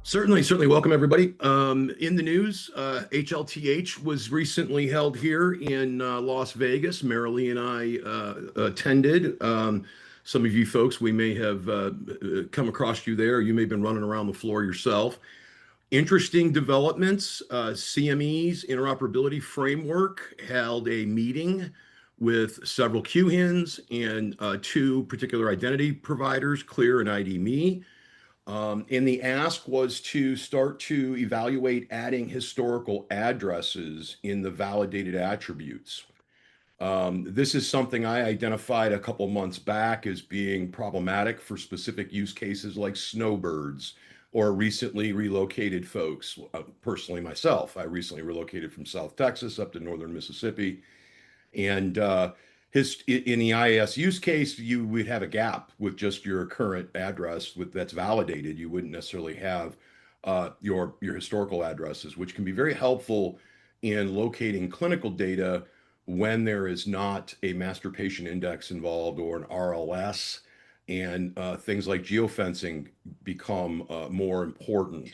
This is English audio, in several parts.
Certainly. Welcome, everybody. In the news, HLTH was recently held here in Las Vegas. Marilee and I attended. Some of you folks, we may have come across you there. You may have been running around the floor yourself. Interesting developments. CME's interoperability framework held a meeting with several QHINs and two particular identity providers, Clear and ID.me. And the ask was to start to evaluate adding historical addresses in the validated attributes. This is something I identified a couple months back as being problematic for specific use cases like snowbirds or recently relocated folks. Personally, myself, I recently relocated from South Texas up to northern Mississippi. And in the IAS use case, you would have a gap with just your current address that's validated. You wouldn't necessarily have your historical addresses, which can be very helpful in locating clinical data when there is not a master patient index involved or an RLS, and things like geofencing become more important.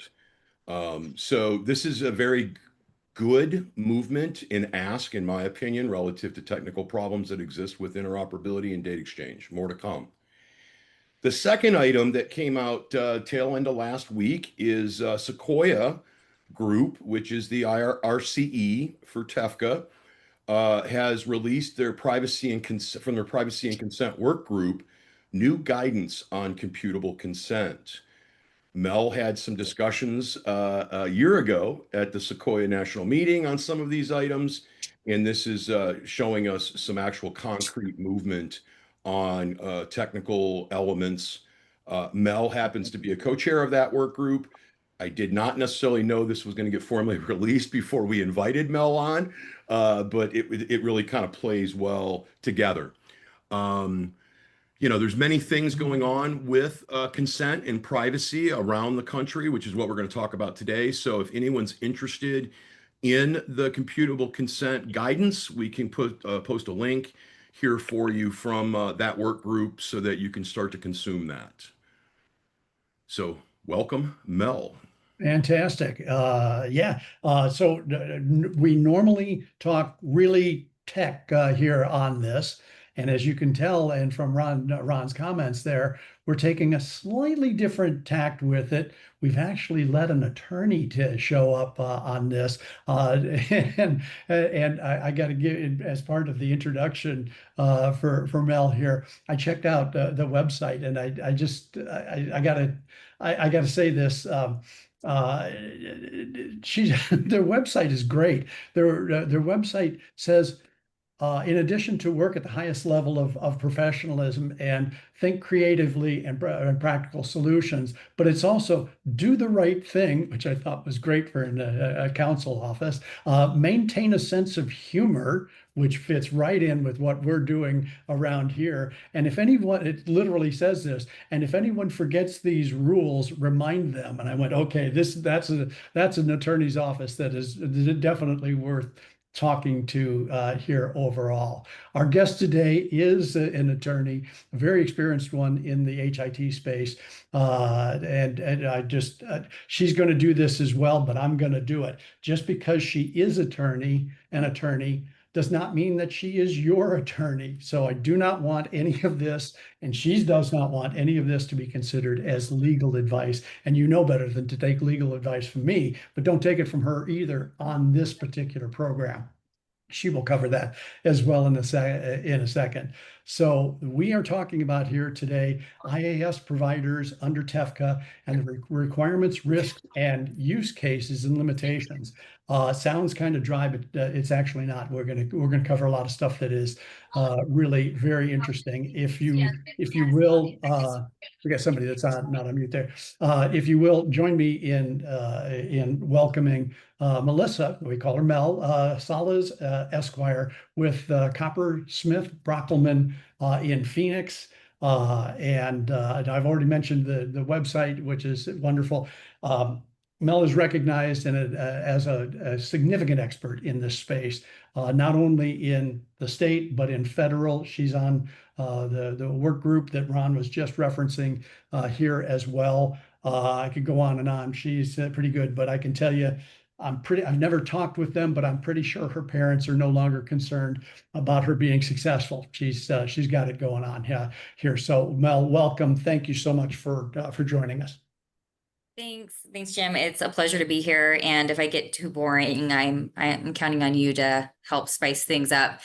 So this is a very good movement in ask, in my opinion, relative to technical problems that exist with interoperability and data exchange. More to come. The second item that came out tail end of last week is Sequoia Group, which is the RCE for TEFCA, has released their privacy and from their privacy and consent work group, new guidance on computable consent. Mel had some discussions a year ago at the Sequoia National Meeting on some of these items, and this is showing us some actual concrete movement on technical elements. Mel happens to be a co-chair of that work group. I did not necessarily know this was going to get formally released before we invited Mel on, but it really kind of plays well together. There's many things going on with consent and privacy around the country, which is what we're going to talk about today. So if anyone's interested in the computable consent guidance, we can post a link here for you from that work group so that you can start to consume that. So welcome, Mel. Fantastic. So we normally talk really tech here on this. And as you can tell, and from Ron's comments there, we're taking a slightly different tact with it. We've actually let an attorney to show up on this. And I got to give, as part of the introduction for Mel here, I checked out the website, and I got to say this. Their website is great. Their website says, in addition to work at the highest level of professionalism and think creatively and practical solutions, but it's also do the right thing, which I thought was great for a counsel office, maintain a sense of humor, which fits right in with what we're doing around here. And if anyone, it literally says this, and if anyone forgets these rules, remind them. And I went, okay, that's an attorney's office that is definitely worth talking to here overall. Our guest today is an attorney, a very experienced one in the HIT space. She's going to do this as well, but I'm going to do it. Just because she is an attorney does not mean that she is your attorney. So I do not want any of this, and she does not want any of this to be considered as legal advice. And you know better than to take legal advice from me, but don't take it from her either on this particular program. She will cover that as well in a second. So we are talking about here today IAS providers under TEFCA and the requirements, risks, and use cases and limitations. Sounds kind of dry, but it's actually not. We're gonna cover a lot of stuff that is really very interesting. If you will, we got somebody that's not on mute there. If you will join me in welcoming Melissa, we call her Mel, Soliz, Esquire, with Coppersmith Brockelman in Phoenix. And I've already mentioned the website, which is wonderful. Mel is recognized as a significant expert in this space, not only in the state, but in federal. She's on the work group that Ron was just referencing here as well. I could go on and on. She's pretty good, but I can tell you, I've never talked with them, but I'm pretty sure her parents are no longer concerned about her being successful. She's got it going on here. So Mel, welcome. Thank you so much for joining us. Thanks, Jim. It's a pleasure to be here. And if I get too boring, I'm counting on you to help spice things up.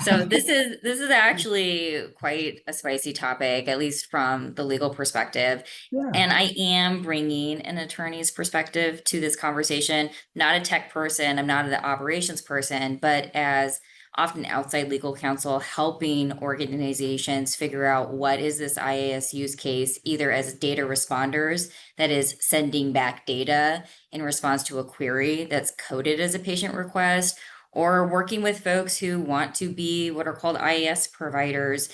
So this is actually quite a spicy topic, at least from the legal perspective. Yeah. And I am bringing an attorney's perspective to this conversation, not a tech person, I'm not an operations person, but as often outside legal counsel, helping organizations figure out what is this IAS use case, either as data responders, that is sending back data in response to a query that's coded as a patient request, or working with folks who want to be what are called IAS providers.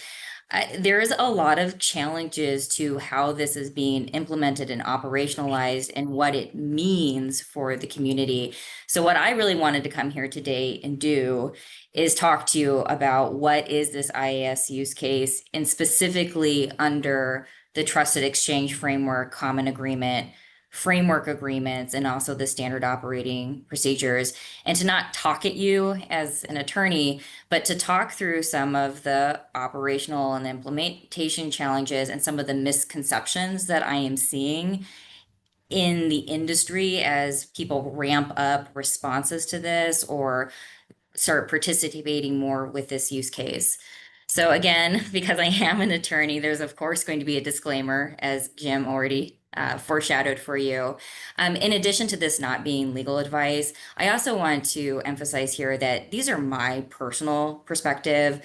There's a lot of challenges to how this is being implemented and operationalized and what it means for the community. So what I really wanted to come here today and do is talk to you about what is this IAS use case, and specifically under the Trusted Exchange Framework, Common Agreement, framework agreements, and also the standard operating procedures, and to not talk at you as an attorney, but to talk through some of the operational and implementation challenges and some of the misconceptions that I am seeing in the industry as people ramp up responses to this or start participating more with this use case. So again, because I am an attorney, there's of course going to be a disclaimer, as Jim already foreshadowed for you. In addition to this not being legal advice, I also want to emphasize here that these are my personal perspective.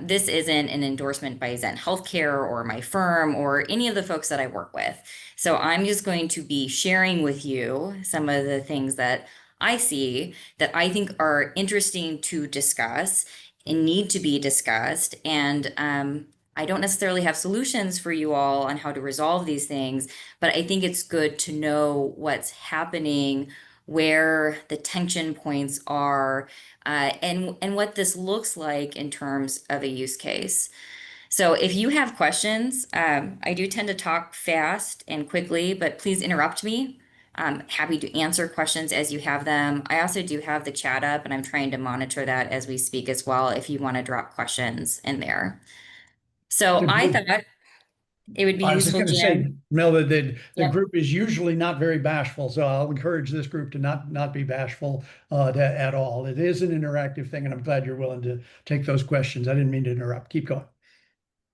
This isn't an endorsement by Zen Healthcare or my firm or any of the folks that I work with. So I'm just going to be sharing with you some of the things that I see that I think are interesting to discuss and need to be discussed. And I don't necessarily have solutions for you all on how to resolve these things, but I think it's good to know what's happening, where the tension points are, and what this looks like in terms of a use case. So if you have questions, I do tend to talk fast and quickly, but please interrupt me. I'm happy to answer questions as you have them. I also do have the chat up, and I'm trying to monitor that as we speak as well, if you want to drop questions in there. So I thought it would be I was just useful, going to say, Jim. Mel, that the Yep. group is usually not very bashful, so I'll encourage this group to not be bashful at all. It is an interactive thing, and I'm glad you're willing to take those questions. I didn't mean to interrupt. Keep going.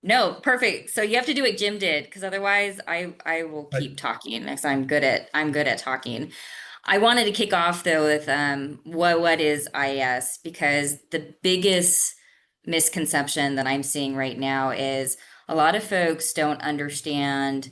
No, perfect. So you have to do what Jim did, because otherwise I will Right. keep talking because I'm good at talking. I wanted to kick off though with what is IAS, because the biggest misconception that I'm seeing right now is a lot of folks don't understand,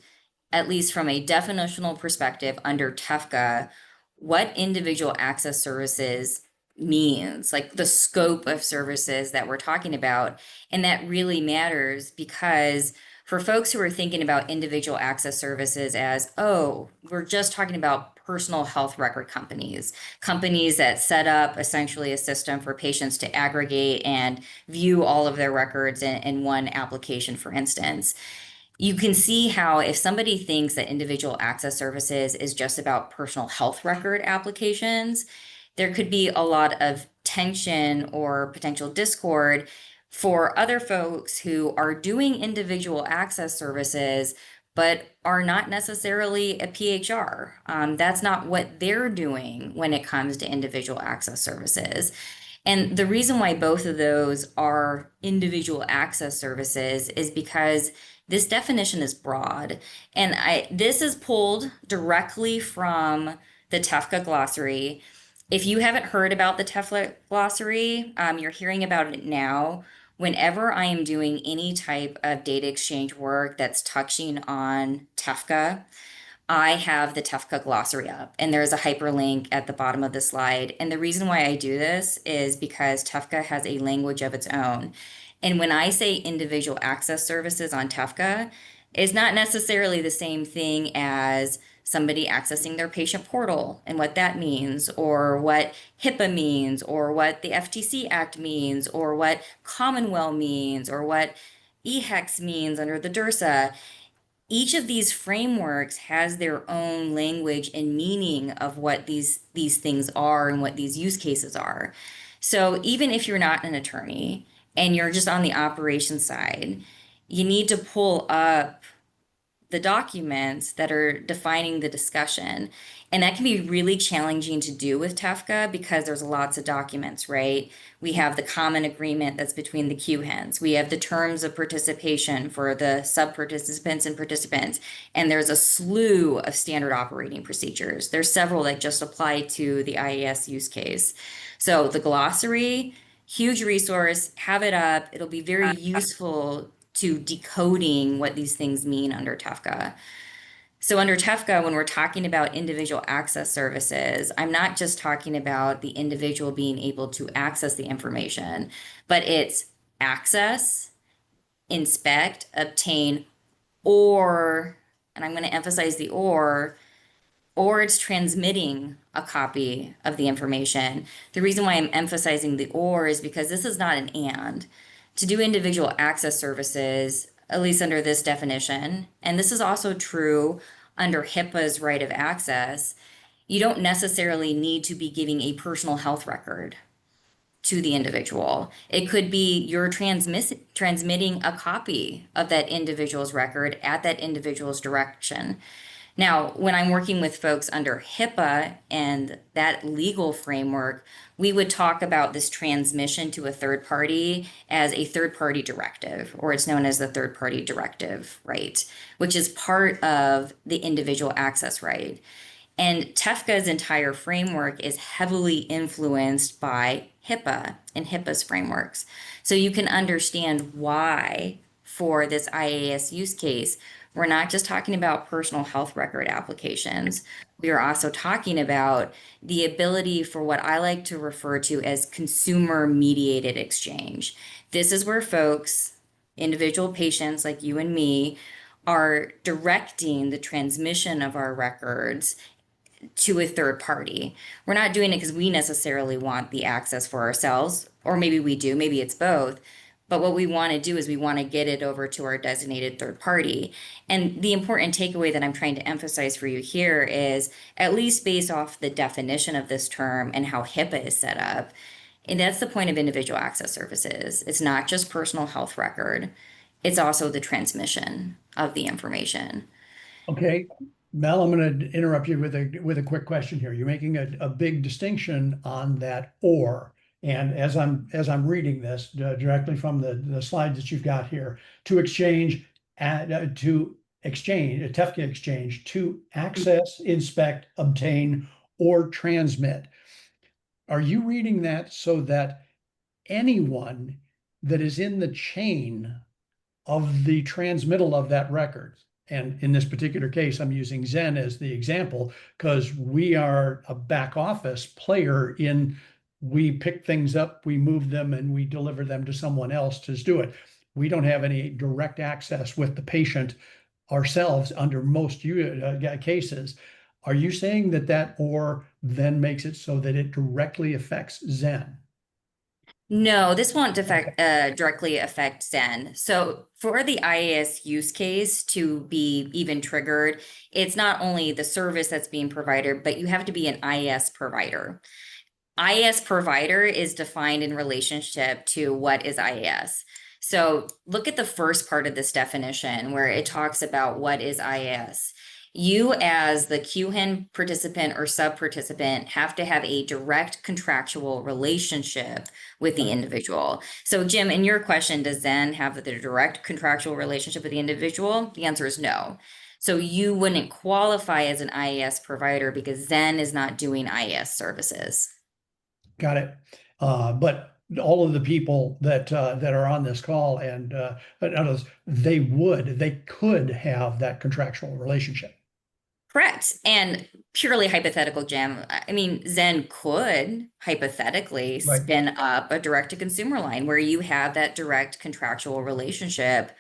at least from a definitional perspective under TEFCA, what individual access services means, like the scope of services that we're talking about. And that really matters, because for folks who are thinking about individual access services as, oh, we're just talking about personal health record companies, companies that set up essentially a system for patients to aggregate and view all of their records in one application, for instance. You can see how if somebody thinks that individual access services is just about personal health record applications, there could be a lot of tension or potential discord for other folks who are doing individual access services but are not necessarily a PHR. That's not what they're doing when it comes to individual access services. And the reason why both of those are individual access services is because this definition is broad. And this is pulled directly from the TEFCA glossary. If you haven't heard about the TEFCA glossary, you're hearing about it now. Whenever I am doing any type of data exchange work that's touching on TEFCA, I have the TEFCA glossary up, and there's a hyperlink at the bottom of the slide. And the reason why I do this is because TEFCA has a language of its own. And when I say individual access services on TEFCA, it's not necessarily the same thing as somebody accessing their patient portal and what that means, or what HIPAA means, or what the FTC Act means, or what Commonwealth means, or what EHEX means under the DURSA. each of these frameworks has their own language and meaning of what these things are and what these use cases are. So even if you're not an attorney and you're just on the operations side, you need to pull up the documents that are defining the discussion. And that can be really challenging to do with TEFCA because there's lots of documents, right? We have the common agreement that's between the QHENs. We have the terms of participation for the sub-participants and participants. And there's a slew of standard operating procedures. There's several that just apply to the IAS use case. So the glossary, huge resource, have it up. It'll be very useful to decoding what these things mean under TEFCA. So under TEFCA, when we're talking about individual access services, I'm not just talking about the individual being able to access the information, but it's access, inspect, obtain, or, and I'm going to emphasize the or it's transmitting a copy of the information. The reason why I'm emphasizing the or is because this is not an and. To do individual access services, at least under this definition, and this is also true under HIPAA's right of access, you don't necessarily need to be giving a personal health record to the individual. It could be you're transmitting a copy of that individual's record at that individual's direction. Now, when I'm working with folks under HIPAA and that legal framework, we would talk about this transmission to a third party as a third party directive, or it's known as the third party directive right, which is part of the individual access right. And TEFCA's entire framework is heavily influenced by HIPAA and HIPAA's frameworks. So you can understand why for this IAS use case, we're not just talking about personal health record applications. We are also talking about the ability for what I like to refer to as consumer-mediated exchange. This is where folks, individual patients like you and me, are directing the transmission of our records to a third party. We're not doing it because we necessarily want the access for ourselves, or maybe we do, maybe it's both. But what we want to do is we want to get it over to our designated third party. And the important takeaway that I'm trying to emphasize for you here is, at least based off the definition of this term and how HIPAA is set up, and that's the point of individual access services. It's not just personal health record. It's also the transmission of the information. Okay, Mel, I'm going to interrupt you with a quick question here. You're making a big distinction on that or. And as I'm reading this directly from the slides that you've got here, to exchange, to exchange, a TEFCA exchange, to access, inspect, obtain, or transmit. Are you reading that so that anyone that is in the chain of the transmittal of that record, and in this particular case, I'm using Zen as the example because we are a back office player in we pick things up, we move them, and we deliver them to someone else to do it. We don't have any direct access with the patient ourselves under most cases. Are you saying that or then makes it so that it directly affects Zen? No, this won't directly affect Zen. So for the IAS use case to be even triggered, it's not only the service that's being provided, but you have to be an IAS provider. IAS provider is defined in relationship to what is IAS. So look at the first part of this definition where it talks about what is IAS. You as the QHIN participant or sub-participant have to have a direct contractual relationship with the individual. So Jim, in your question, does Zen have the direct contractual relationship with the individual? The answer is no. So you wouldn't qualify as an IAS provider because Zen is not doing IAS services. Got it. But all of the people that are on this call and others, they could have that contractual relationship. Correct. And purely hypothetical, Jim. I mean, Zen could hypothetically spin up a direct-to-consumer line where you have that direct contractual relationship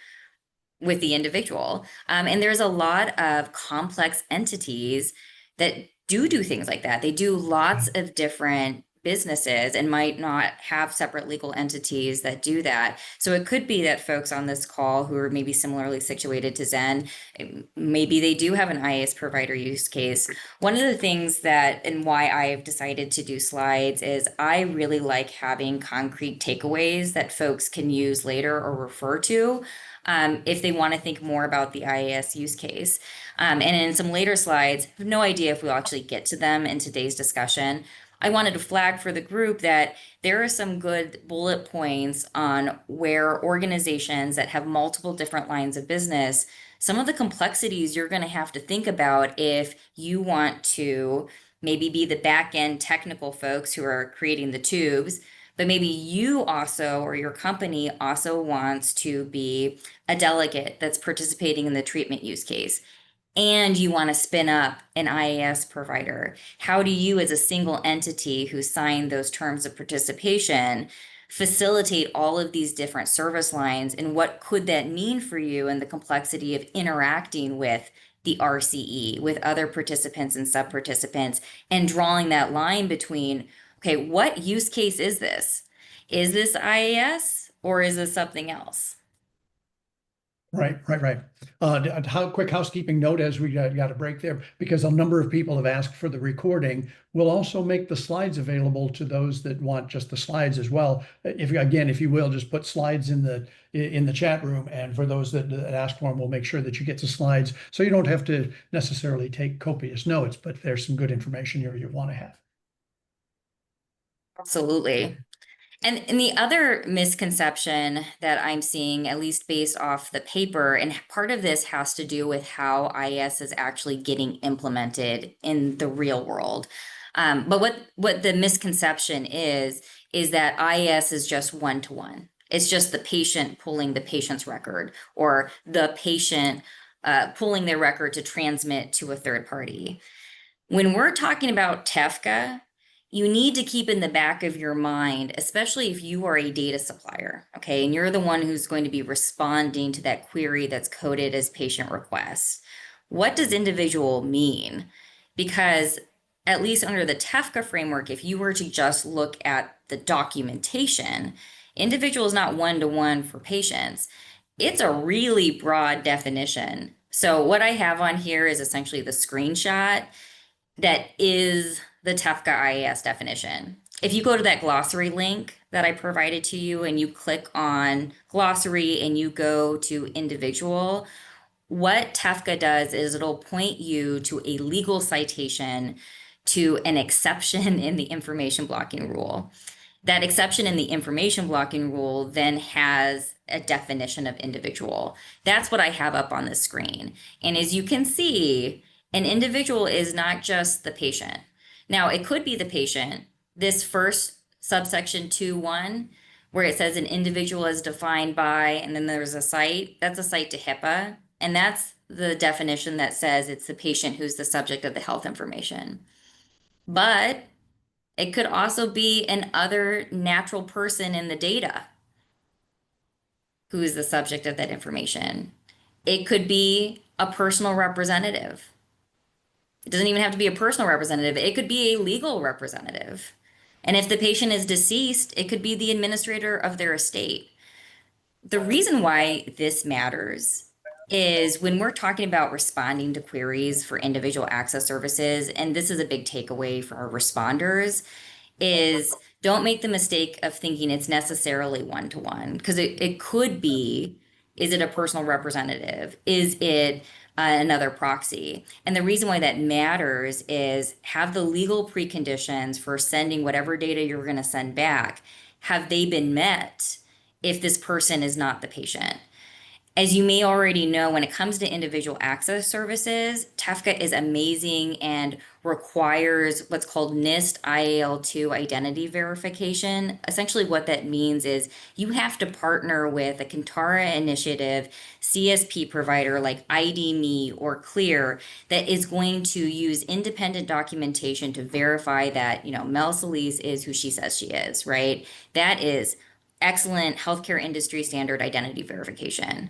with the individual. And there's a lot of complex entities that do things like that. They do lots of different businesses and might not have separate legal entities that do that. So it could be that folks on this call who are maybe similarly situated to Zen, maybe they do have an IAS provider use case. One of the things that, and why I've decided to do slides, is I really like having concrete takeaways that folks can use later or refer to if they want to think more about the IAS use case. And in some later slides, I have no idea if we'll actually get to them in today's discussion. I wanted to flag for the group that there are some good bullet points on where organizations that have multiple different lines of business, some of the complexities you're going to have to think about if you want to maybe be the back end technical folks who are creating the tubes, but maybe you also, or your company also wants to be a delegate that's participating in the treatment use case, and you want to spin up an IAS provider. How do you, as a single entity who signed those terms of participation, facilitate all of these different service lines, and what could that mean for you and the complexity of interacting with the RCE, with other participants and sub-participants, and drawing that line between, okay, what use case is this? Is this IAS or is this something else? Right. Quick housekeeping note as we got a break there, because a number of people have asked for the recording. We'll also make the slides available to those that want just the slides as well. If you will, just put slides in the chat room, and for those that ask for them, we'll make sure that you get the slides, so you don't have to necessarily take copious notes, but there's some good information here you want to have. Absolutely. And the other misconception that I'm seeing, at least based off the paper, and part of this has to do with how IAS is actually getting implemented in the real world. But what the misconception is that IAS is just one-to-one. It's just the patient pulling the patient's record, or the patient pulling their record to transmit to a third party. When we're talking about TEFCA, you need to keep in the back of your mind, especially if you are a data supplier, okay, and you're the one who's going to be responding to that query that's coded as patient requests. What does individual mean? Because at least under the TEFCA framework, if you were to just look at the documentation, individual is not one-to-one for patients. It's a really broad definition. So what I have on here is essentially the screenshot that is the TEFCA IAS definition. If you go to that glossary link that I provided to you and you click on glossary and you go to individual, what TEFCA does is it'll point you to a legal citation to an exception in the information blocking rule. That exception in the information blocking rule then has a definition of individual. That's what I have up on the screen. And as you can see, an individual is not just the patient. Now, it could be the patient. This first subsection 2.1, where it says an individual is defined by, and then there's a site, that's a site to HIPAA. And that's the definition that says it's the patient who's the subject of the health information. But it could also be an other natural person in the data who is the subject of that information. It could be a personal representative. It doesn't even have to be a personal representative. It could be a legal representative. And if the patient is deceased, it could be the administrator of their estate. The reason why this matters is when we're talking about responding to queries for individual access services, and this is a big takeaway for our responders, is don't make the mistake of thinking it's necessarily one-to-one, because it could be, is it a personal representative? Is it another proxy? And the reason why that matters is have the legal preconditions for sending whatever data you're going to send back, have they been met if this person is not the patient? As you may already know, when it comes to individual access services, TEFCA is amazing and requires what's called NIST IAL2 identity verification. Essentially what that means is you have to partner with a Kantara initiative CSP provider like ID.me or Clear that is going to use independent documentation to verify that, Mel Soliz is who she says she is, right? That is excellent healthcare industry standard identity verification.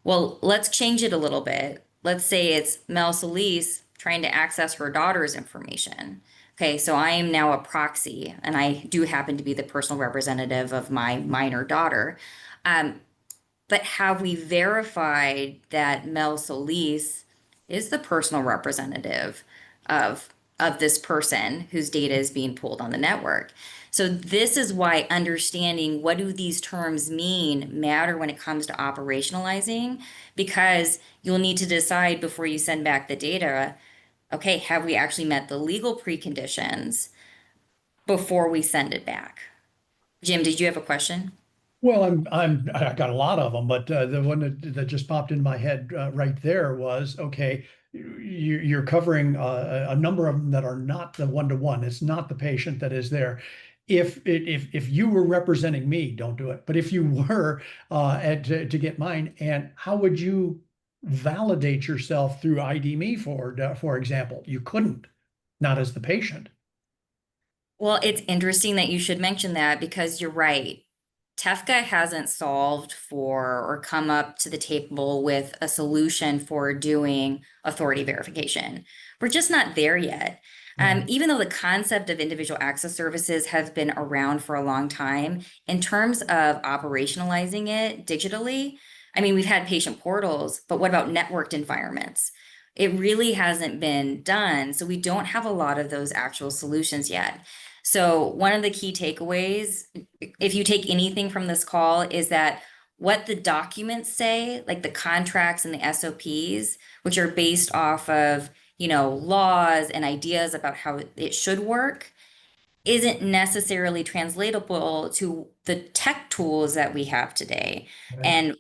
Well, let's change it a little bit. Let's say it's Mel Soliz trying to access her daughter's information. Okay, so I am now a proxy, and I do happen to be the personal representative of my minor daughter. But have we verified that Mel Soliz is the personal representative of this person whose data is being pulled on the network? So this is why understanding what do these terms mean matter when it comes to operationalizing, because you'll need to decide before you send back the data, okay, have we actually met the legal preconditions before we send it back? Jim, did you have a question? Well, I got a lot of them, but the one that just popped in my head right there was, okay, you're covering a number of them that are not the one-to-one. It's not the patient that is there. If you were representing me, don't do it. But if you were to get mine, and how would you validate yourself through ID me, for example? You couldn't, not as the patient. Well, it's interesting that you should mention that because you're right. TEFCA hasn't solved for or come up to the table with a solution for doing authority verification. We're just not there yet. Even though the concept of individual access services has been around for a long time, in terms of operationalizing it digitally, I mean, we've had patient portals, but what about networked environments? It really hasn't been done. So we don't have a lot of those actual solutions yet. So one of the key takeaways, if you take anything from this call, is that what the documents say, like the contracts and the SOPs, which are based off of, laws and ideas about how it should work, isn't necessarily translatable to the tech tools that we have today. Right. And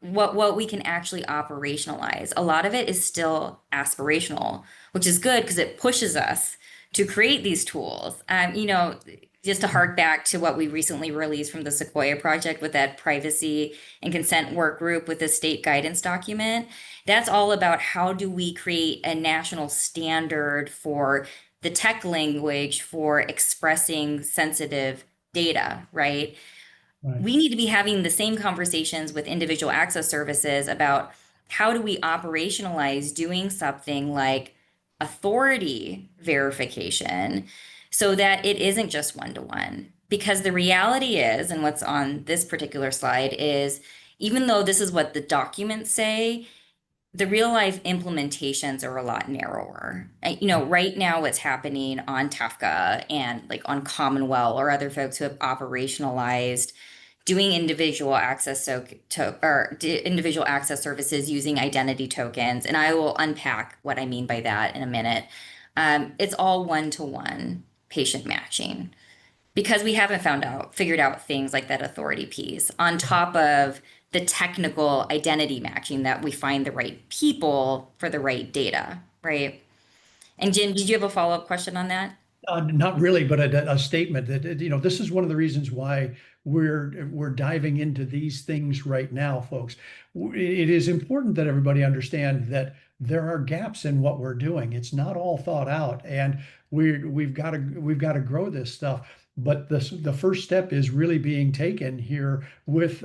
what we can actually operationalize. A lot of it is still aspirational, which is good because it pushes us to create these tools. Just to hark back to what we recently released from the Sequoia Project with that privacy and consent work group with the state guidance document, that's all about how do we create a national standard for the tech language for expressing sensitive data, right? Right. We need to be having the same conversations with individual access services about how do we operationalize doing something like authority verification so that it isn't just one-to-one. Because the reality is, and what's on this particular slide is, even though this is what the documents say, the real life implementations are a lot narrower. Right now what's happening on TEFCA and like on Commonwealth or other folks who have operationalized doing individual access individual access services using identity tokens, and I will unpack what I mean by that in a minute. It's all one-to-one patient matching because we haven't figured out things like that authority piece on top of the technical identity matching that we find the right people for the right data, right? And Jim, did you have a follow-up question on that? Not really, but a statement that, this is one of the reasons why we're diving into these things right now, folks. It is important that everybody understand that there are gaps in what we're doing. It's not all thought out, and we've got to grow this stuff. But the first step is really being taken here with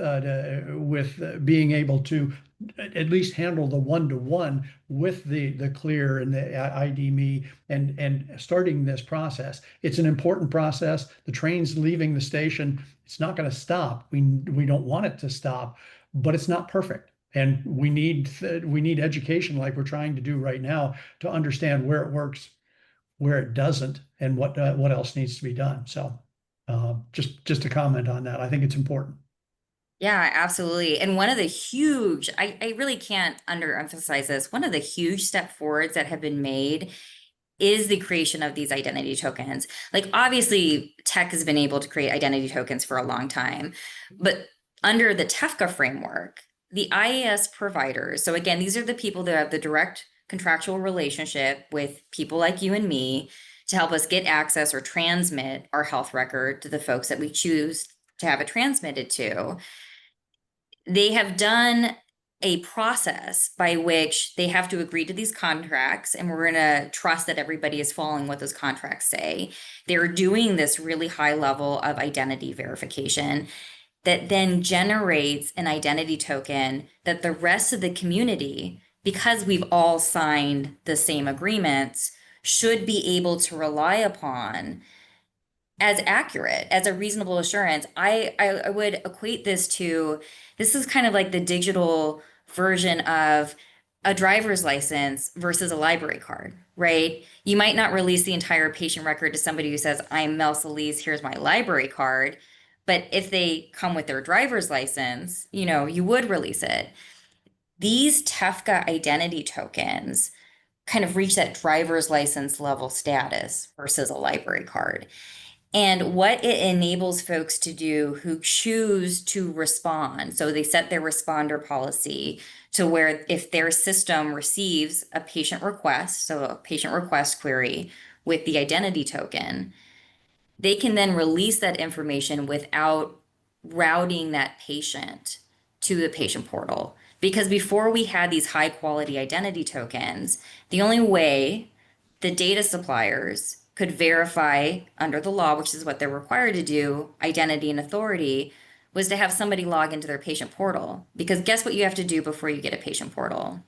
being able to at least handle the one-to-one with the clear and the ID me and starting this process. It's an important process. The train's leaving the station. It's not going to stop. We don't want it to stop, but it's not perfect. And we need education like we're trying to do right now to understand where it works, where it doesn't, and what else needs to be done. So just to comment on that, I think it's important. Yeah, absolutely. And one of the huge, I really can't underemphasize this, one of the huge step forwards that have been made is the creation of these identity tokens. Like obviously tech has been able to create identity tokens for a long time, but under the TEFCA framework, the IAS providers, so again, these are the people that have the direct contractual relationship with people like you and me to help us get access or transmit our health record to the folks that we choose to have it transmitted to. They have done a process by which they have to agree to these contracts, and we're going to trust that everybody is following what those contracts say. They're doing this really high level of identity verification that then generates an identity token that the rest of the community, because we've all signed the same agreements, should be able to rely upon as accurate, as a reasonable assurance. I would equate this to, this is kind of like the digital version of a driver's license versus a library card, right? You might not release the entire patient record to somebody who says, I'm Mel Soliz, here's my library card. But if they come with their driver's license, you would release it. These TEFCA identity tokens kind of reach that driver's license level status versus a library card. And what it enables folks to do who choose to respond, so they set their responder policy to where if their system receives a patient request, so a patient request query with the identity token, they can then release that information without routing that patient to the patient portal. Because before we had these high quality identity tokens, the only way the data suppliers could verify under the law, which is what they're required to do, identity and authority, was to have somebody log into their patient portal. Because guess what you have to do before you get a patient portal?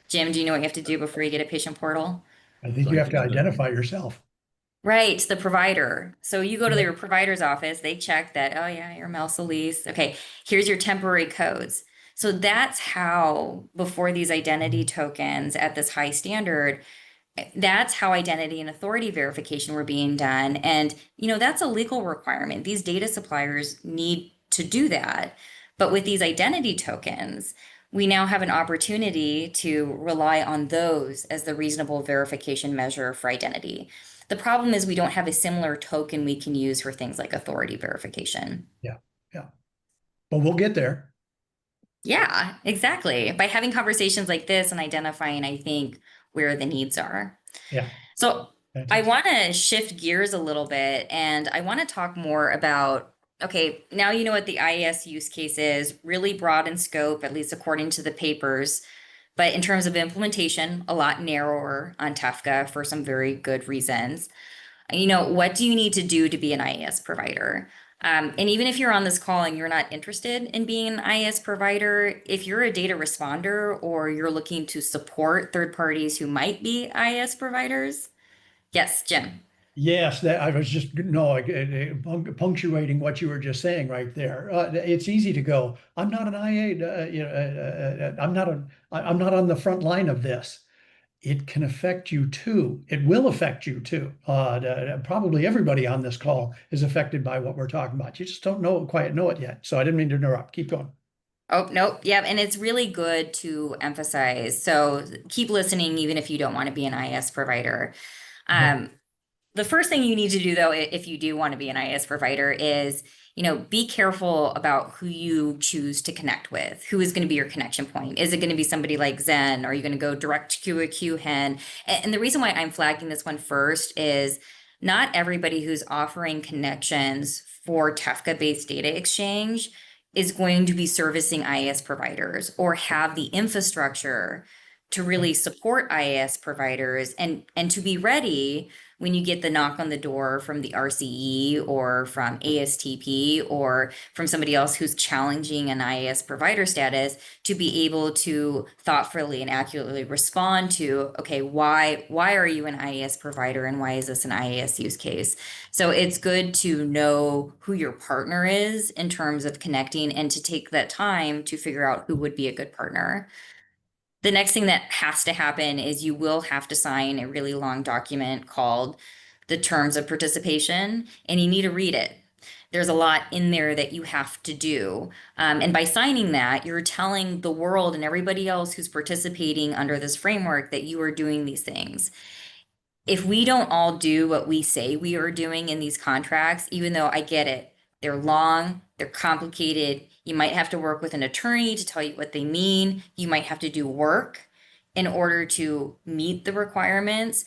Jim, do you know what you have to do before you get a patient portal? I think you have to identify yourself. Right, the provider. So you go to your provider's office, they check that, oh yeah, you're Mel Soliz. Okay, here's your temporary codes. So that's how, before these identity tokens at this high standard, that's how identity and authority verification were being done. And, that's a legal requirement. These data suppliers need to do that. But with these identity tokens, we now have an opportunity to rely on those as the reasonable verification measure for identity. The problem is we don't have a similar token we can use for things like authority verification. Yeah. But we'll get there. Yeah, exactly. By having conversations like this and identifying, I think, where the needs are. Yeah. So Fantastic. I want to shift gears a little bit, and I want to talk more about, okay, now you know what the IAS use case is, really broad in scope, at least according to the papers. But in terms of implementation, a lot narrower on TEFCA for some very good reasons. What do you need to do to be an IAS provider? And even if you're on this call and you're not interested in being an IAS provider, if you're a data responder or you're looking to support third parties who might be IAS providers. Yes, Jim. Yes, that I was just punctuating what you were just saying right there. It's easy to go, I'm not an IA, I'm not on the front line of this. It can affect you too. It will affect you too. Probably everybody on this call is affected by what we're talking about. You just don't quite know it yet. So I didn't mean to interrupt. Keep going. Oh, nope. Yeah. And it's really good to emphasize. So keep listening, even if you don't want to be an IAS provider. The first thing you need to do, though, if you do want to be an IAS provider, is be careful about who you choose to connect with. Who is going to be your connection point? Is it going to be somebody like Zen? Are you going to go direct to a QHIN? And the reason why I'm flagging this one first is not everybody who's offering connections for TEFCA-based data exchange is going to be servicing IAS providers or have the infrastructure to really support IAS providers and to be ready when you get the knock on the door from the RCE or from ASTP or from somebody else who's challenging an IAS provider status, to be able to thoughtfully and accurately respond to, okay, why are you an IAS provider and why is this an IAS use case? So it's good to know who your partner is in terms of connecting and to take that time to figure out who would be a good partner. The next thing that has to happen is you will have to sign a really long document called the Terms of Participation, and you need to read it. There's a lot in there that you have to do. And by signing that, you're telling the world and everybody else who's participating under this framework that you are doing these things. If we don't all do what we say we are doing in these contracts, even though I get it, they're long, they're complicated. You might have to work with an attorney to tell you what they mean. You might have to do work in order to meet the requirements.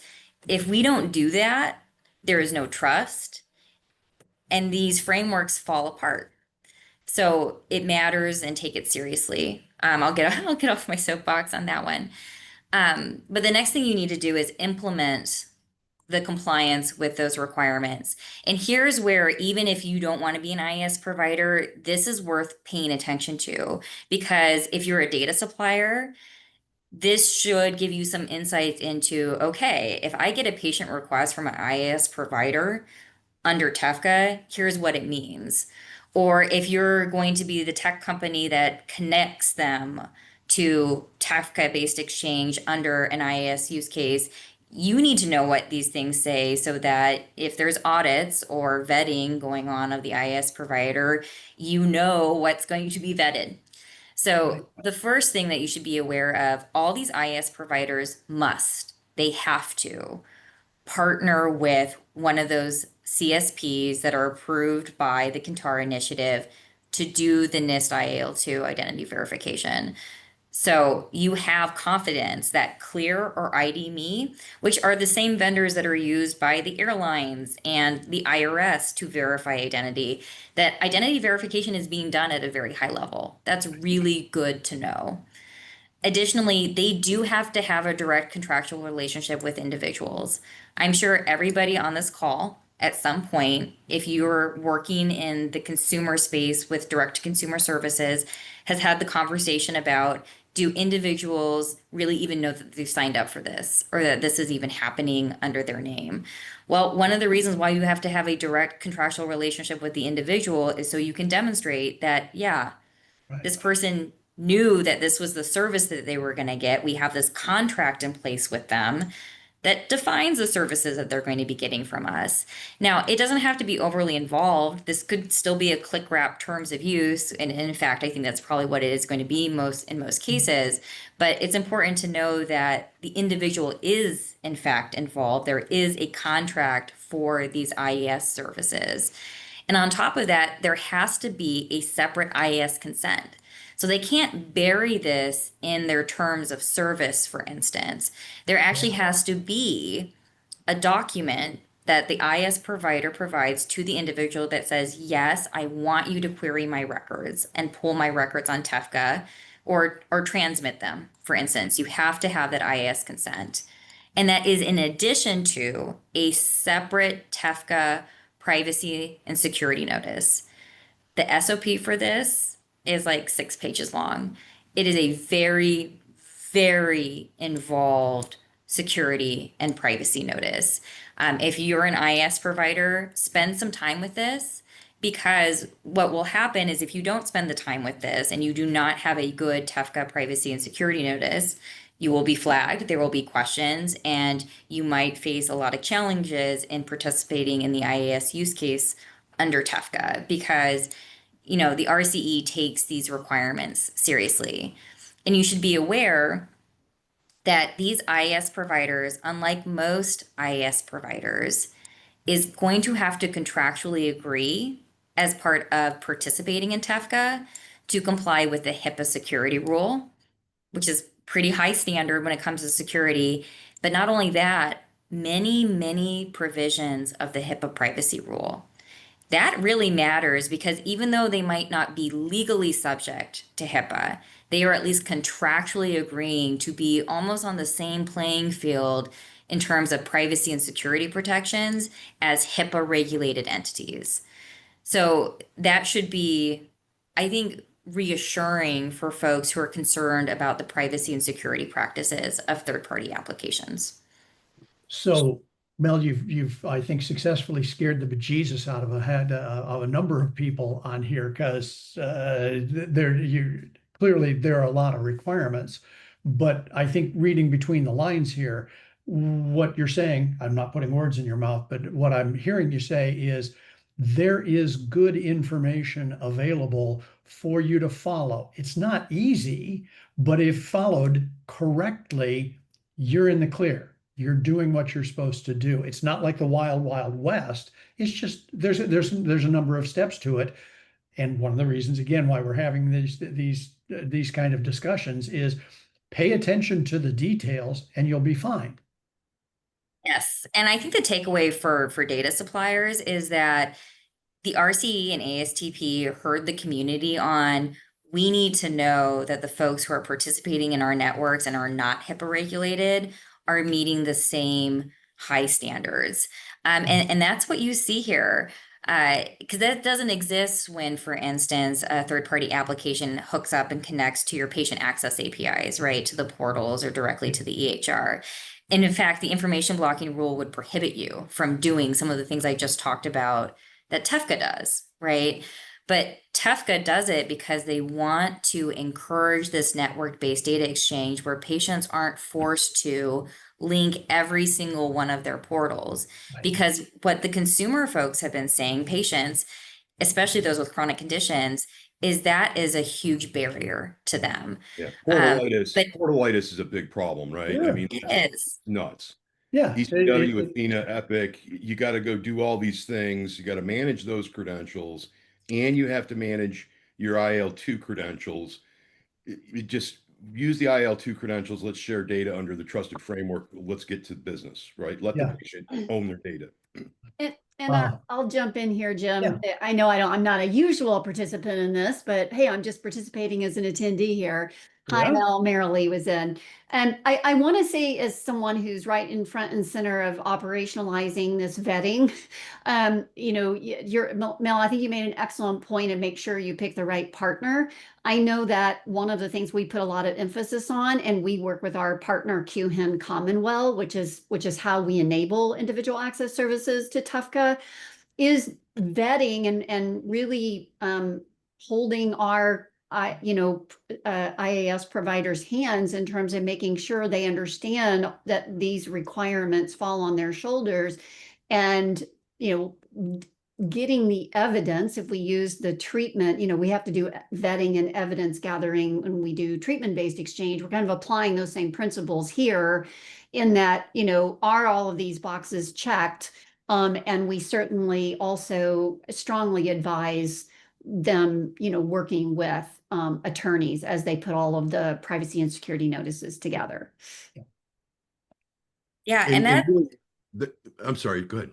If we don't do that, there is no trust, and these frameworks fall apart. So it matters, and take it seriously. I'll get off my soapbox on that one. But the next thing you need to do is implement the compliance with those requirements. And here's where, even if you don't want to be an IAS provider, this is worth paying attention to, because if you're a data supplier, this should give you some insights into, okay, if I get a patient request from an IAS provider under TEFCA, here's what it means. Or if you're going to be the tech company that connects them to TEFCA-based exchange under an IAS use case, you need to know what these things say so that if there's audits or vetting going on of the IAS provider, you know what's going to be vetted. So the first thing that you should be aware of, all these IAS providers they have to partner with one of those CSPs that are approved by the Kintar initiative to do the NIST IAL2 identity verification. So you have confidence that Clear or ID.me, which are the same vendors that are used by the airlines and the IRS to verify identity, that identity verification is being done at a very high level. That's really good to know. Additionally, they do have to have a direct contractual relationship with individuals. I'm sure everybody on this call at some point, if you're working in the consumer space with direct consumer services, has had the conversation about, do individuals really even know that they've signed up for this or that this is even happening under their name? Well, one of the reasons why you have to have a direct contractual relationship with the individual is so you can demonstrate that, yeah, this person knew that this was the service that they were going to get. We have this contract in place with them that defines the services that they're going to be getting from us. Now, it doesn't have to be overly involved. This could still be a click wrap terms of use. And in fact, I think that's probably what it is going to be in most cases. But it's important to know that the individual is in fact involved. There is a contract for these IAS services. And on top of that, there has to be a separate IAS consent. So they can't bury this in their terms of service, for instance. There actually has to be a document that the IAS provider provides to the individual that says, yes, I want you to query my records and pull my records on TEFCA or transmit them, for instance. You have to have that IAS consent. And that is in addition to a separate TEFCA privacy and security notice. The SOP for this is like 6 pages long. It is a very, very involved security and privacy notice. If you're an IAS provider, spend some time with this, because what will happen is if you don't spend the time with this and you do not have a good TEFCA privacy and security notice, you will be flagged, there will be questions, and you might face a lot of challenges in participating in the IAS use case under TEFCA, because the RCE takes these requirements seriously. And you should be aware that these IAS providers, unlike most IAS providers, is going to have to contractually agree as part of participating in TEFCA to comply with the HIPAA security rule, which is pretty high standard when it comes to security. But not only that, many, many provisions of the HIPAA privacy rule. That really matters because even though they might not be legally subject to HIPAA, they are at least contractually agreeing to be almost on the same playing field in terms of privacy and security protections as HIPAA regulated entities. So that should be, I think, reassuring for folks who are concerned about the privacy and security practices of third-party applications. So, Mel, you've I think successfully scared the bejesus out of a number of people on here, because clearly there are a lot of requirements. But I think reading between the lines here, what you're saying, I'm not putting words in your mouth, but what I'm hearing you say is there is good information available for you to follow. It's not easy, but if followed correctly, you're in the clear. You're doing what you're supposed to do. It's not like the wild, wild west. It's just there's a number of steps to it. And one of the reasons, again, why we're having these kind of discussions is pay attention to the details and you'll be fine. Yes. And I think the takeaway for data suppliers is that the RCE and ASTP heard the community on, we need to know that the folks who are participating in our networks and are not HIPAA regulated are meeting the same high standards. And that's what you see here. Because that doesn't exist when, for instance, a third-party application hooks up and connects to your patient access APIs, right, to the portals or directly to the EHR. And in fact, the information blocking rule would prohibit you from doing some of the things I just talked about that TEFCA does, right? But TEFCA does it because they want to encourage this network-based data exchange where patients aren't forced to link every single one of their portals. Right. Because what the consumer folks have been saying, patients, especially those with chronic conditions, is that is a huge barrier to them. Yeah, but portalitis is a big problem, right? I Sure. mean, it is. nuts. Yeah. ECW, Athena, Epic, you got to go do all these things. You got to manage those credentials, and you have to manage your IL2 credentials. It just use the IL2 credentials. Let's share data under the trusted framework. Let's get to business, right? Let the Yeah. patient own their data. And I'll jump in here, Jim. Yeah. I know I'm not a usual participant in this, but hey, I'm just participating as an attendee here. Hi, Yeah. Mel, Marilee was in. And I want to say, as someone who's right in front and center of operationalizing this vetting, you know, Mel, I think you made an excellent point and make sure you pick the right partner. I know that one of the things we put a lot of emphasis on, and we work with our partner QHIN Commonwealth, which is how we enable individual access services to TEFCA, is vetting and really holding our IAS providers' hands in terms of making sure they understand that these requirements fall on their shoulders, and getting the evidence. If we use the treatment, we have to do vetting and evidence gathering when we do treatment-based exchange. We're kind of applying those same principles here in that, are all of these boxes checked? And we certainly also strongly advise them, working with attorneys as they put all of the privacy and security notices together. Yeah, and that. I'm sorry, go ahead.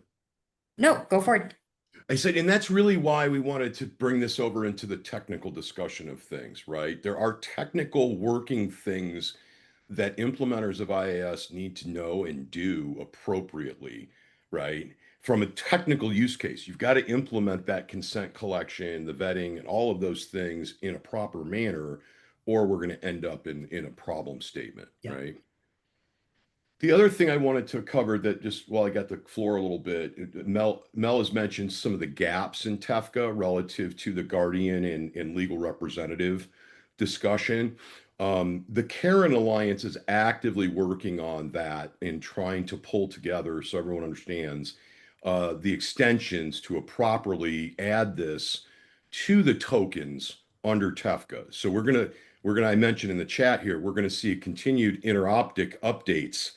No, go for it. I said, and that's really why we wanted to bring this over into the technical discussion of things, right? There are technical working things that implementers of IAS need to know and do appropriately, right? From a technical use case, you've got to implement that consent collection, the vetting, and all of those things in a proper manner, or we're going to end up in a problem statement, right? The other thing I wanted to cover, that just while I got the floor a little bit, Mel has mentioned some of the gaps in TEFCA relative to the guardian and legal representative discussion. The Karen Alliance is actively working on that and trying to pull together, so everyone understands, the extensions to properly add this to the tokens under TEFCA. So I mentioned in the chat here, we're going to see continued interoptic updates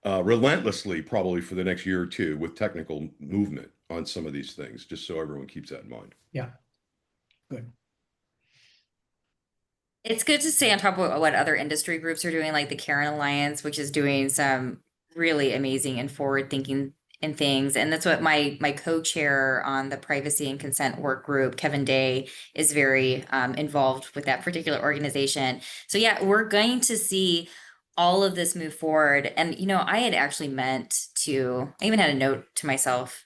relentlessly, probably for the next year or two, with technical movement on some of these things, just so everyone keeps that in mind. Yeah, good. It's good to stay on top of what other industry groups are doing, like the Karen Alliance, which is doing some really amazing and forward-thinking and things. And that's what my co-chair on the privacy and consent work group, Kevin Day, is very involved with that particular organization. So yeah, we're going to see all of this move forward. And, I had actually meant to, I even had a note to myself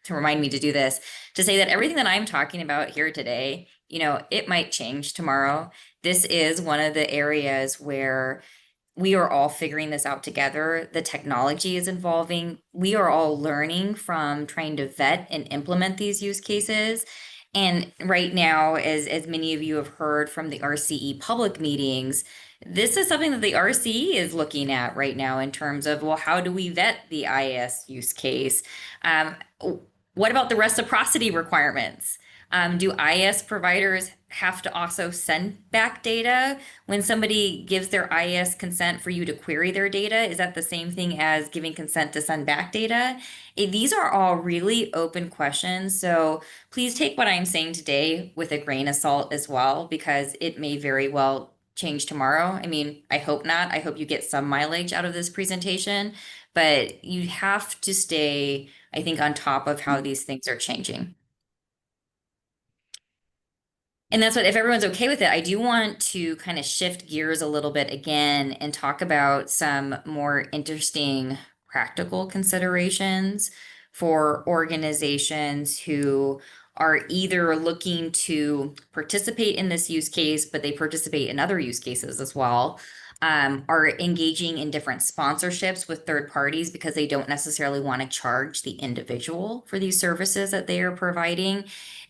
to remind me to do this, to say that everything that I'm talking about here today, it might change tomorrow. This is one of the areas where we are all figuring this out together. The technology is evolving. We are all learning from trying to vet and implement these use cases. And right now, as many of you have heard from the RCE public meetings, this is something that the RCE is looking at right now in terms of, well, how do we vet the IAS use case? What about the reciprocity requirements? Do IAS providers have to also send back data when somebody gives their IAS consent for you to query their data? Is that the same thing as giving consent to send back data? These are all really open questions. So please take what I'm saying today with a grain of salt as well, because it may very well change tomorrow. I mean, I hope not. I hope you get some mileage out of this presentation, but you have to stay, I think, on top of how these things are changing. And that's what, if everyone's okay with it, I do want to kind of shift gears a little bit again and talk about some more interesting practical considerations for organizations who are either looking to participate in this use case, but they participate in other use cases as well, are engaging in different sponsorships with third parties because they don't necessarily want to charge the individual for these services that they are providing.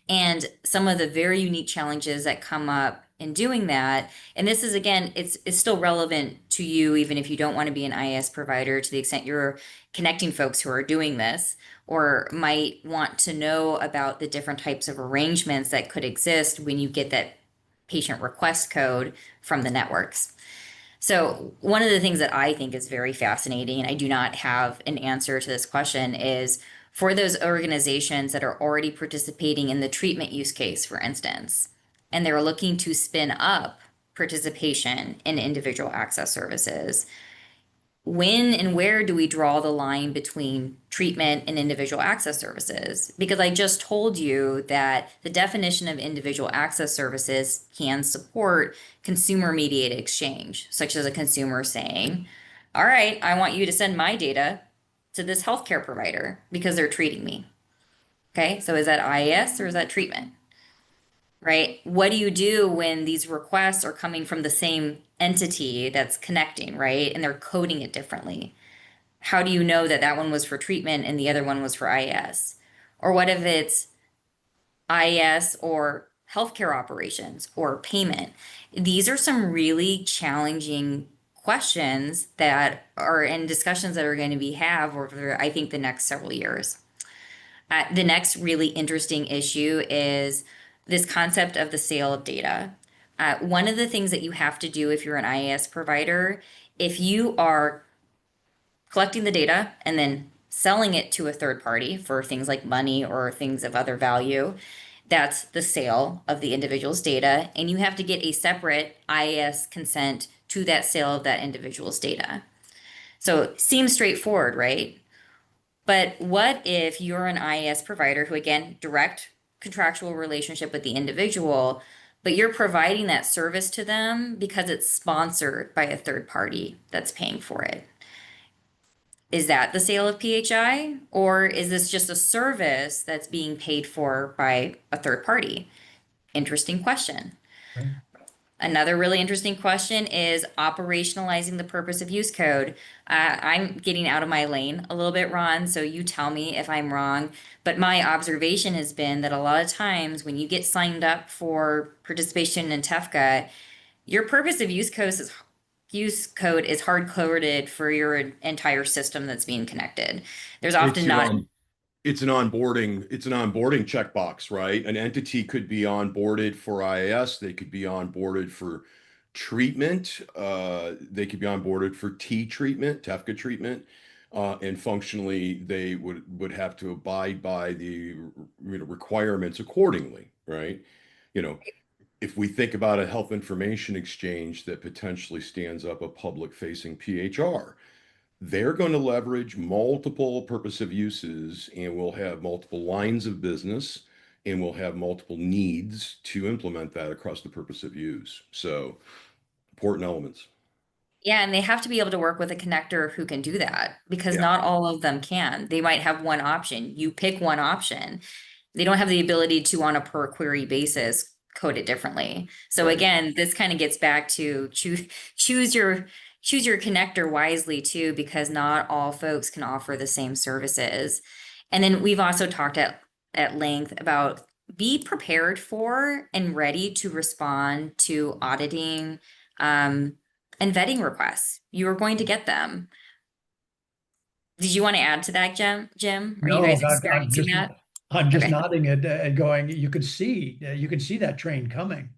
And some of the very unique challenges that come up in doing that, and this is, again, it's still relevant to you, even if you don't want to be an IAS provider, to the extent you're connecting folks who are doing this, or might want to know about the different types of arrangements that could exist when you get that patient request code from the networks. So one of the things that I think is very fascinating, and I do not have an answer to this question, is for those organizations that are already participating in the treatment use case, for instance, and they're looking to spin up participation in individual access services, when and where do we draw the line between treatment and individual access services? Because I just told you that the definition of individual access services can support consumer-mediated exchange, such as a consumer saying, all right, I want you to send my data to this healthcare provider because they're treating me. Okay, so is that IAS or is that treatment? Right? What do you do when these requests are coming from the same entity that's connecting, right? And they're coding it differently. How do you know that that one was for treatment and the other one was for IAS? Or what if it's IAS or healthcare operations or payment? These are some really challenging questions that are in discussions that are going to be have over, I think, the next several years. The next really interesting issue is this concept of the sale of data. One of the things that you have to do if you're an IAS provider, if you are collecting the data and then selling it to a third party for things like money or things of other value, that's the sale of the individual's data, and you have to get a separate IAS consent to that sale of that individual's data. So it seems straightforward, right? But what if you're an IAS provider who, again, direct contractual relationship with the individual, but you're providing that service to them because it's sponsored by a third party that's paying for it? Is that the sale of PHI, or is this just a service that's being paid for by a third party? Interesting question. Right. Another really interesting question is operationalizing the purpose of use code. I'm getting out of my lane a little bit, Ron, so you tell me if I'm wrong. But my observation has been that a lot of times when you get signed up for participation in TEFCA, your purpose of use code is hard coded for your entire system that's being connected. There's often not. It's an onboarding checkbox, right? An entity could be onboarded for IAS, they could be onboarded for treatment, they could be onboarded for treatment, TEFCA treatment, and functionally they would have to abide by the requirements accordingly, right? If we think about a health information exchange that potentially stands up a public-facing PHR, they're going to leverage multiple purposive uses, and we'll have multiple lines of business, and we'll have multiple needs to implement that across the purposive use. So important elements. Yeah, and they have to be able to work with a connector who can do that, because Yeah. not all of them can. They might have one option. You pick one option. They don't have the ability to, on a per query basis, code it differently. So Right. again, this kind of gets back to choose your connector wisely too, because not all folks can offer the same services. And then we've also talked at length about be prepared for and ready to respond to auditing and vetting requests. You are going to get them. Did you want to add to that, Jim? Are you guys experiencing that? I'm just Okay. nodding and going, you could see that train coming.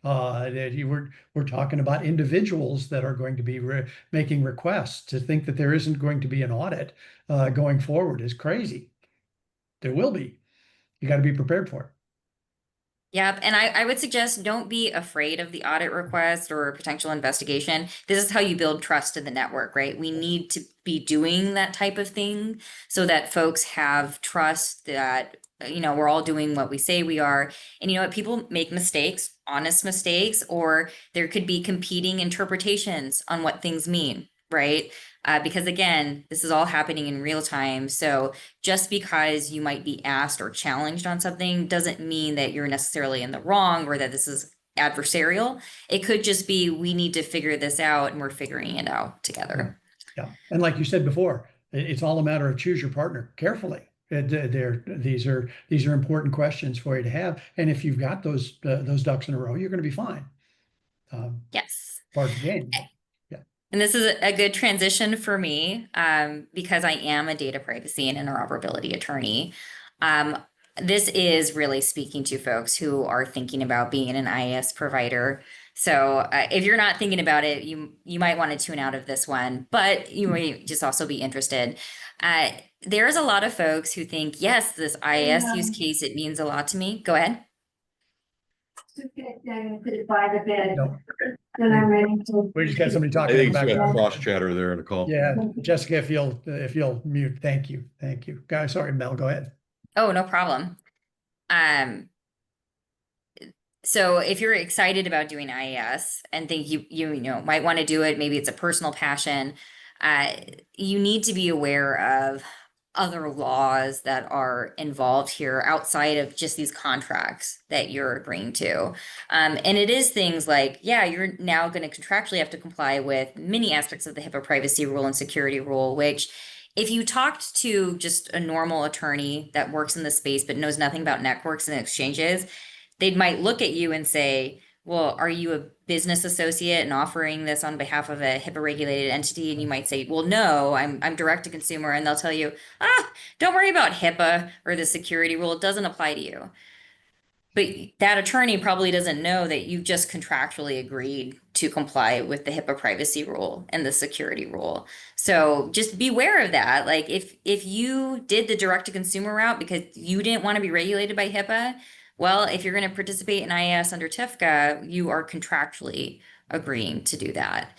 We're talking about individuals that are going to be making requests. To think that there isn't going to be an audit going forward is crazy. There will be. You got to be prepared for it. Yep. And I would suggest don't be afraid of the audit request or potential investigation. This is how you build trust in the network, right? We need to be doing that type of thing so that folks have trust that, we're all doing what we say we are. And you know what? People make mistakes, honest mistakes, or there could be competing interpretations on what things mean, right? Because again, this is all happening in real time. So just because you might be asked or challenged on something doesn't mean that you're necessarily in the wrong or that this is adversarial. It could just be, we need to figure this out and we're figuring it out together. Yeah. And like you said before, it's all a matter of choose your partner carefully. These are important questions for you to have. And if you've got those ducks in a row, you're going to be fine. Yes. Part of the game. And this is a good transition for me because I am a data privacy and interoperability attorney. This is really speaking to folks who are thinking about being an IAS provider. So if you're not thinking about it, you might want to tune out of this one, but you may just also be interested. There's a lot of folks who think, yes, this IAS use case, it means a lot to me. Go ahead. By the bed. No. Then I'm ready to. We just got somebody I talking in think the it's got background. cross chatter there in the call. Yeah, Jessica, if you'll mute, thank you. Guys, sorry, Mel, go ahead. Oh, no problem. So if you're excited about doing IAS and think you might want to do it, maybe it's a personal passion, you need to be aware of other laws that are involved here outside of just these contracts that you're agreeing to. And it is things like, yeah, you're now going to contractually have to comply with many aspects of the HIPAA privacy rule and security rule, which if you talked to just a normal attorney that works in the space but knows nothing about networks and exchanges, they might look at you and say, well, are you a business associate and offering this on behalf of a HIPAA regulated entity? And you might say, well, no, I'm direct to consumer. And they'll tell you, don't worry about HIPAA or the security rule. It doesn't apply to you. But that attorney probably doesn't know that you just contractually agreed to comply with the HIPAA privacy rule and the security rule. So just beware of that. Like if you did the direct to consumer route because you didn't want to be regulated by HIPAA, well, if you're going to participate in IAS under TEFCA, you are contractually agreeing to do that.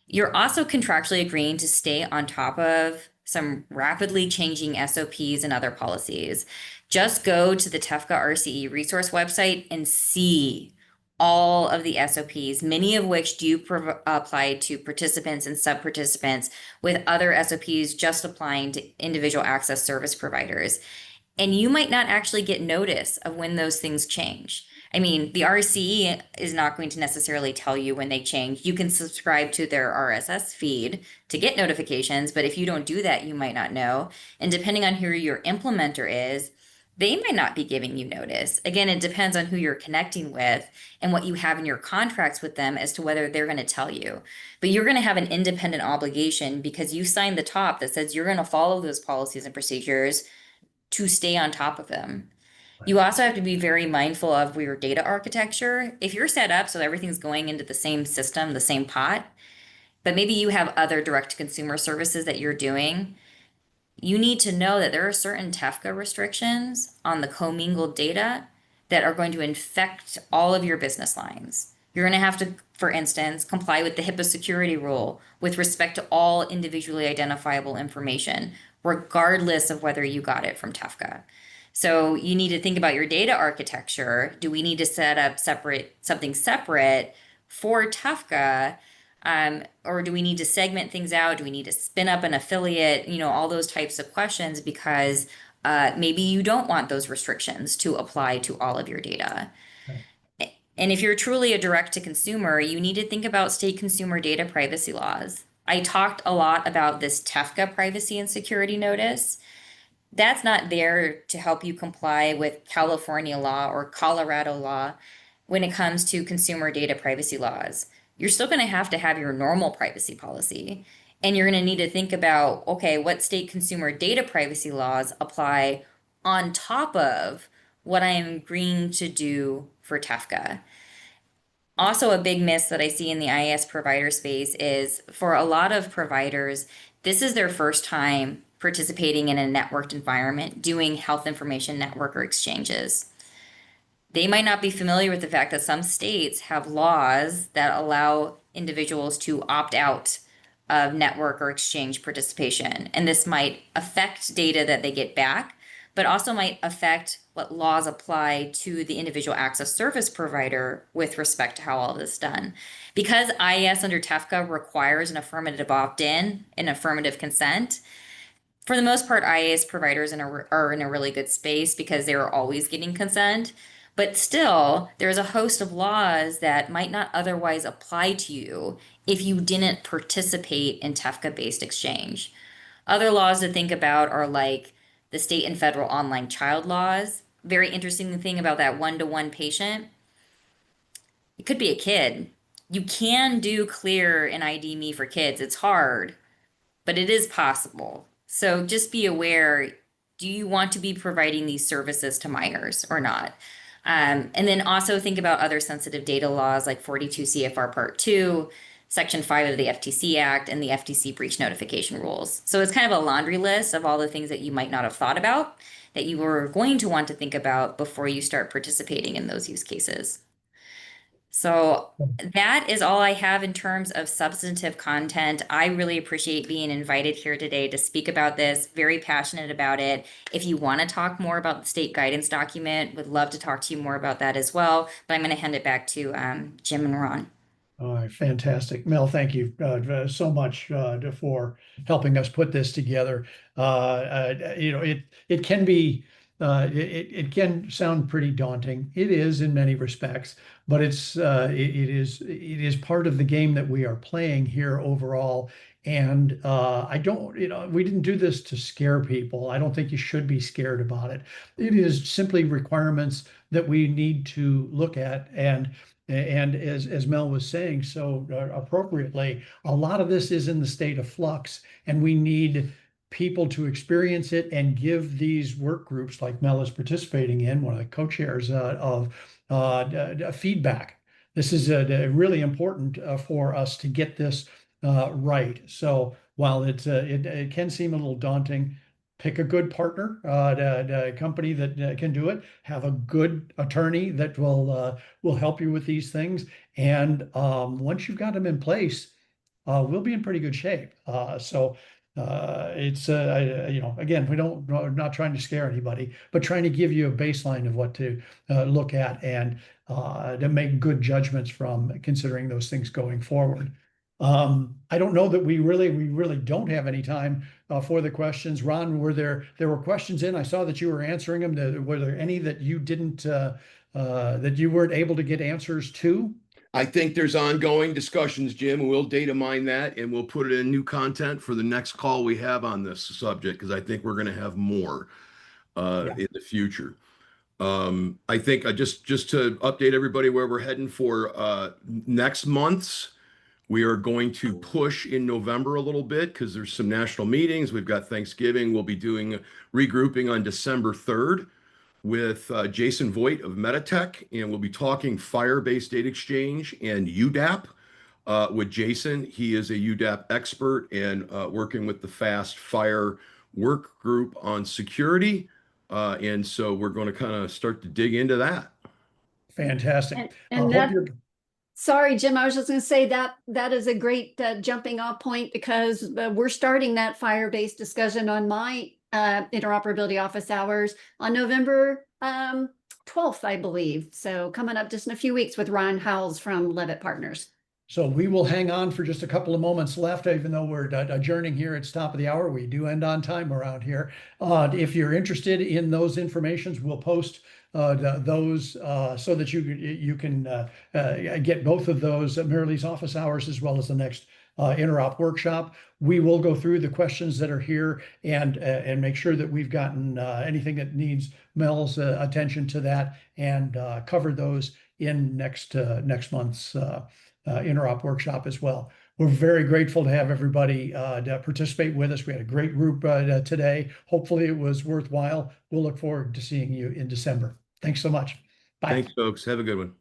You're also contractually agreeing to stay on top of some rapidly changing SOPs and other policies. Just go to the TEFCA RCE resource website and see all of the SOPs, many of which do apply to participants and sub-participants, with other SOPs just applying to individual access service providers. And you might not actually get notice of when those things change. I mean, the RCE is not going to necessarily tell you when they change. You can subscribe to their RSS feed to get notifications, but if you don't do that, you might not know. And depending on who your implementer is, they might not be giving you notice. Again, it depends on who you're connecting with and what you have in your contracts with them as to whether they're going to tell you. But you're going to have an independent obligation because you signed the top that says you're going to follow those policies and procedures to stay on top of them. You also have to be very mindful of your data architecture. If you're set up so everything's going into the same system, the same pot, but maybe you have other direct to consumer services that you're doing, you need to know that there are certain TEFCA restrictions on the commingled data that are going to infect all of your business lines. You're going to have to, for instance, comply with the HIPAA security rule with respect to all individually identifiable information, regardless of whether you got it from TEFCA. So you need to think about your data architecture. Do we need to set up something separate for TEFCA? Or do we need to segment things out? Do we need to spin up an affiliate? All those types of questions, because maybe you don't want those restrictions to apply to all of your data. Right. And if you're truly a direct to consumer, you need to think about state consumer data privacy laws. I talked a lot about this TEFCA privacy and security notice. That's not there to help you comply with California law or Colorado law when it comes to consumer data privacy laws. You're still going to have your normal privacy policy. And you're going to need to think about, okay, what state consumer data privacy laws apply on top of what I'm agreeing to do for TEFCA. Also, a big miss that I see in the IAS provider space is for a lot of providers, this is their first time participating in a networked environment, doing health information network or exchanges. They might not be familiar with the fact that some states have laws that allow individuals to opt out of network or exchange participation. And this might affect data that they get back, but also might affect what laws apply to the individual access service provider with respect to how all this is done. Because IAS under TEFCA requires an affirmative opt-in and affirmative consent, for the most part, IAS providers are in a really good space because they are always getting consent. But still, there's a host of laws that might not otherwise apply to you if you didn't participate in TEFCA-based exchange. Other laws to think about are like the state and federal online child laws. Very interesting thing about that one-to-one patient. It could be a kid. You can do clear and ID me for kids. It's hard, but it is possible. So just be aware, do you want to be providing these services to minors or not? And then also think about other sensitive data laws like 42 CFR Part 2, Section 5 of the FTC Act, and the FTC breach notification rules. So it's kind of a laundry list of all the things that you might not have thought about that you were going to want to think about before you start participating in those use cases. So that is all I have in terms of substantive content. I really appreciate being invited here today to speak about this. Very passionate about it. If you want to talk more about the state guidance document, would love to talk to you more about that as well. But I'm going to hand it back to Jim and Ron. All right, fantastic. Mel, thank you so much for helping us put this together. It can be, it can sound pretty daunting. It is in many respects, but it is part of the game that we are playing here overall. And we didn't do this to scare people. I don't think you should be scared about it. It is simply requirements that we need to look at. And as Mel was saying so appropriately, a lot of this is in the state of flux, and we need people to experience it and give these work groups like Mel is participating in, one of the co-chairs of feedback. This is really important for us to get this right. So while it can seem a little daunting, pick a good partner, a company that can do it. Have a good attorney that will help you with these things. And once you've got them in place, we'll be in pretty good shape. It's again, we're not trying to scare anybody, but trying to give you a baseline of what to look at and to make good judgments from considering those things going forward. I don't know that we really don't have any time for the questions. Ron, there were questions in? I saw that you were answering them. Were there any that you didn't that you weren't able to get answers to? I think there's ongoing discussions, Jim, and we'll data mine that and we'll put it in new content for the next call we have on this subject, because I think we're going to have more in the future. I think just to update everybody where we're heading for next month's, we are going to push in November a little bit because there's some national meetings. We've got Thanksgiving. We'll be doing regrouping on December 3rd with Jason Voigt of Meditech, and we'll be talking fire-based data exchange and UDAP with Jason. He is a UDAP expert and working with the FAST Fire work group on security. And so we're going to kind of start to dig into that. Fantastic. Sorry, Jim, I was just going to say that is a great jumping off point, because we're starting that fire-based discussion on my interoperability office hours on November 12th, I believe. So coming up just in a few weeks with Ron Howells from Levitt Partners. So we will hang on for just a couple of moments left, even though we're adjourning here at the top of the hour. We do end on time around here. If you're interested in those informations, we'll post those so that you can get both of those at Marilee's office hours as well as the next Interop workshop. We will go through the questions that are here and make sure that we've gotten anything that needs Mel's attention to that, and cover those in next month's Interop workshop as well. We're very grateful to have everybody to participate with us. We had a great group today. Hopefully it was worthwhile. We'll look forward to seeing you in December. Thanks so much. Bye. Thanks, folks. Have a good one.